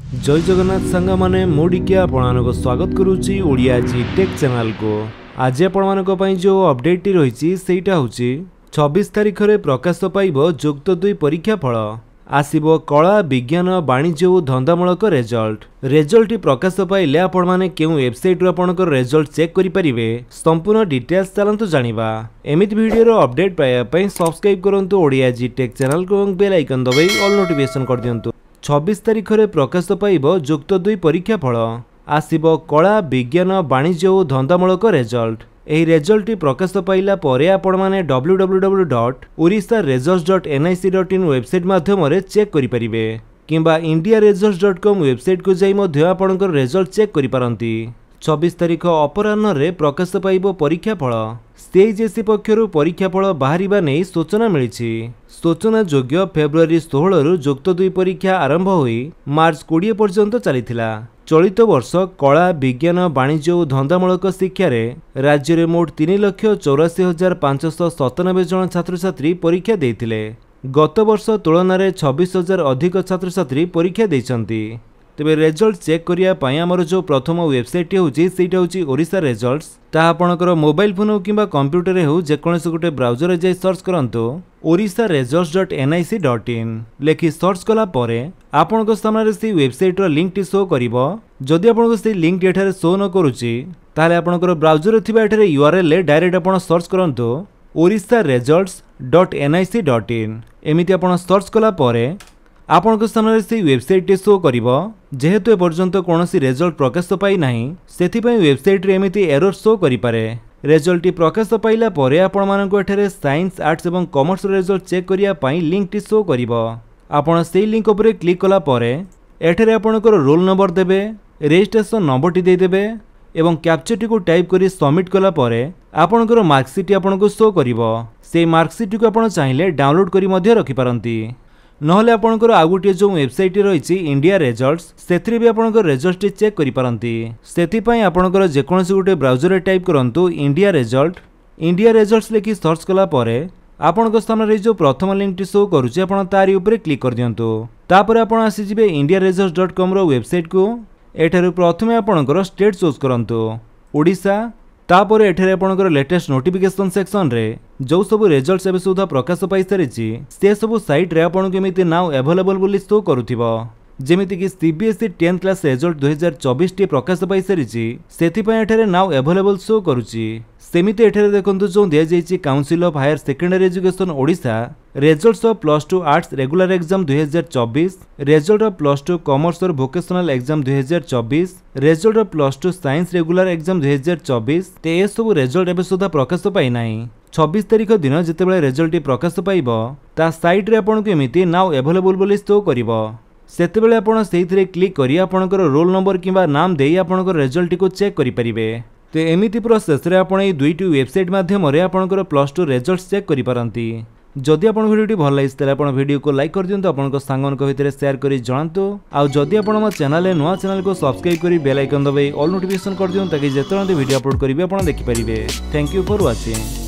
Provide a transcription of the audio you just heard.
जय जगन्नाथ सांग माने मुडिके आपको स्वागत करुच्ची ओडिया जी टेक चैनल को। आज आपण जो अपडेट टी रही सेटा होची 26 तारिख रे प्रकाश पाइबो जुक्त 2 परीक्षा फल आसिबो कला विज्ञान वाणिज्य और धंदामूलक रेजल्ट प्रकाश पाइले आपण माने केउ वेबसाइट रो आपनकर रेजल्ट चेक करि परिबे संपूर्ण डिटेल्स चलंतु जानिबा। एमित वीडियो रो अपडेट पाया पई सब्सक्राइब करंतु ओडिया जी टेक चैनल को और बेल आइकन दबाई ऑल नोटिफिकेशन कर दियंतु। 26 तारिख रे प्रकाश पाइबो जुक्त 2 परीक्षा फल आसिबो कला विज्ञान वाणिज्य और धंदामूलक रेजल्ट। एही रेजल्ट प्रकाश पाइला परे आपण माने www.orissa-results.nic.in वेबसाइट माध्यम रे चेक करि परिबे किंबा indiaresults.com वेबसाइट को जाई मध्य आपनकर रेजल्ट चेक करि पारंती। 26 तारिख अपराह्न रे प्रकाश पाइबो परीक्षा फल। सीआईजेसी पक्षरु परीक्षा फल बाहरिबा नै सूचना मिलिछि। सूचना योग्य फेब्रुआरी 16 रु जुक्त 2 परीक्षा आरंभ होई मार्च 20 पर्यंत चलीथिला। चलित वर्ष कला विज्ञान वाणिज्य और धंदामूलक शिक्षा रे राज्य रे मोट 3,84,597 जन छात्र छात्री परीक्षा देइथिले। गत वर्ष तुलन में 26,000 अधिक छात्र छात्री परीक्षा देइछंती। तेबे रेजल्ट चेक करिया पई हमर जो प्रथम वेबसाइट होची सेटा होची ओडिशा रेजल्ट्स। ता आपनकर मोबाइल फोन हो किंबा कंप्यूटर रे हो जेकोनसे गोटे ब्राउजर रे जाई सर्च करंतो orissa-results.nic.in लेखि सर्च कला परे आपनको सामने से वेबसाइट रो लिंक टी शो करिवो। जदि आपनको से लिंक एठारे शो न करूची ताले आपनकर ब्राउजर रे थिबा एठारे URL ले डायरेक्ट आपण सर्च करंतो orissa-results.nic.in। एमिति आपण सर्च कला परे आपनको सामने से वेबसाइट टी शो करिवो। जेहेतु एपर्यंत कोनोसी रेजल्ट प्रकाश पाई नाही सेथि पई वेबसाइट रे एमिति एरर शो करि पारे। रेजल्ट टी प्रकाश पाइला परे आपण मानको एठारे साइंस आर्ट्स एवं कॉमर्स रेजल्ट चेक करिया पई लिंक टी शो करिवो। आपण सेही लिंक उपरे क्लिक कला परे एठारे आपणकर रोल नंबर देबे, रजिस्ट्रेशन नंबर टी दे देबे एवं कैप्चा टी को टाइप करी सबमिट कला परे आपणकर मार्कशीट आपनको शो करिवो। से मार्कशीट को आपण चाहिले डाउनलोड करी मध्ये रखि पारंती। नहले आपणकर आ गुटे जो वेबसाइट रही इंडिया रेजल्ट्स सेथि भी आपणकर रेजल्ट चेक करि पारंती। सेथि पई आपणकर जेकोनसी गुटे ब्राउजर रे टाइप करंतु इंडिया रेजल्ट्स लेखि सर्च कला परे आपणकर सामने जो प्रथम लिंक टी शो करूची आपण तारी ऊपर क्लिक कर दियंतु। तापर आपण आसी जिवे indiaresults.com रो वेबसाइट को। एठारु प्रथमे आपणकर स्टेट चूज करंतु ओडिशा। तापर एठारे आपणकर लेटेस्ट नोटिफिकेशन सेक्शन रे जो सब रिजल्ट्स एबे सुधा प्रकाश पाई सारिछि से सब साइट रे आपन केमिति नाउ अवेलेबल बोली शो करूथिबो। जेमिति कि सीबीएसई 10th क्लास रिजल्ट 2024 टी प्रकाश पाई सारिछि सेथि पय एठारे नाउ अवेलेबल शो करूछि। सेमिति एठारे देखंतु जो दिया जाइछि council of higher secondary education Odisha results of +2 arts regular exam 2024, result of +2 commerce और vocational exam 2024, result of +2 science regular exam 2024 ते ए सब रिजल्ट एबे सुधा प्रकाश पाई नाही। 26 तारिख दिन जेतेबेले रिजल्ट प्रकाश पाइबो ता साइट रे आपन को एमिति नाउ अवेलेबल बोली शो करिवो। सेतेबेले आपण सेहिथरे क्लिक करी आपनकर रोल नंबर किंबा नाम देई आपनकर रिजल्ट को चेक करि परिबे। ते एमिति प्रोसेस रे आपण ए दुईटी वेबसाइट माध्यम रे आपनकर +2 रिजल्ट चेक करि पारंती। जदि आपण वीडियोटी भल लागिस तले आपण वीडियो को लाइक कर दियंतु, आपनकर सांगनक भितरे शेयर करी जणांतु। आ जदि आपण म चैनल रे नवा चैनल को सब्सक्राइब करी बेल आइकन दबाई ऑल नोटिफिकेशन कर दियंतु ताकि जेतरंते वीडियो अपलोड करिवे आपण देखि परिबे। Thank you for watching.